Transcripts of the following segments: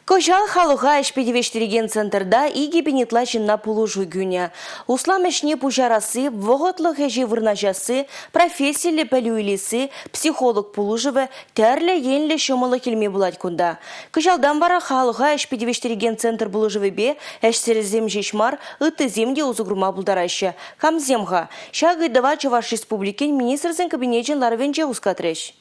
Кожал халуха эшпедивештиреген центрда иги бенетлачын на пулужу гюня. Усламешне пужарасы, воготлы хежи вырнажасы, профессиялі пәлюйлесі, психолог пулужывы, тәрлі енлі шомылы келме булать кунда. Кожалдан бара халуха эшпедивештиреген центр пулужывы бе, эшсерезем жешмар, ыты земде узугрума булдараща. Камземға, шагыдава Чуваш республикен министрзен кабинетен ларвенже ускатреш.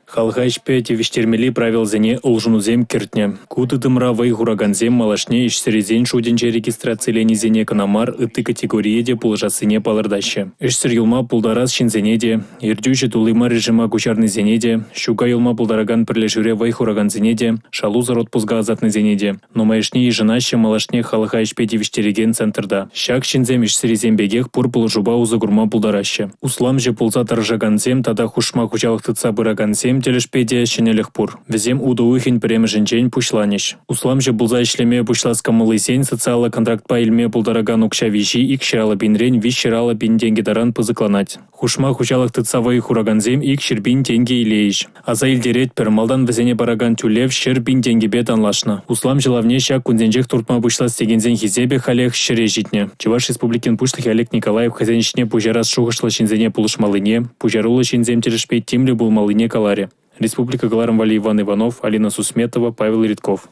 Халха ишпете виштермели правил зене улжунузем кертне. Куты тымра вай хураганзем малашне ишсерезен шуденче регистрации лени зене канамар ыты категориеде пулжасыне палырдаще. Ишсер юлма пулдарас шинзенеде, ирдюче тулыма режима кучарны зенеде, щука юлма пулдараган прилежуре вай хураганзенеде, шалу зарод пузга азатны зенеде. Но маешне и женаще малашне халха ишпете виштереген центрда. Щак шинзем ишсерезем бегех пур пулжуба узагурма пулдараще. Услам же пулза таржаганзем тада хушма кучалых тыца быраганзем телешпедия щенелех пур. Везем удуыхин прем женчень пушланищ. Услам же булза ишлеме пушласка малысень социала контракт па ильме пулдараган укша виши ик щирала бинрень виш щирала бин деньги даран пызыкланать. Хушма хучалых тыцавай хураганзем ик щербин деньги илеиш. А за ильдерет пермалдан везене бараган тюлев щербин деньги бет анлашна. Услам же лавне щак кунзенжех туртма пушлас тегензен хизебе халех щере житне. Чуваш республикин пушлых Олег Николаев хозяйничне пужарас шухашла шинзене пулыш малыне, пужарула шинзем телешпет тимле был малыне каларе. Республика Галарам Вали Иван Иванов, Алина Сусметова, Павел Редков.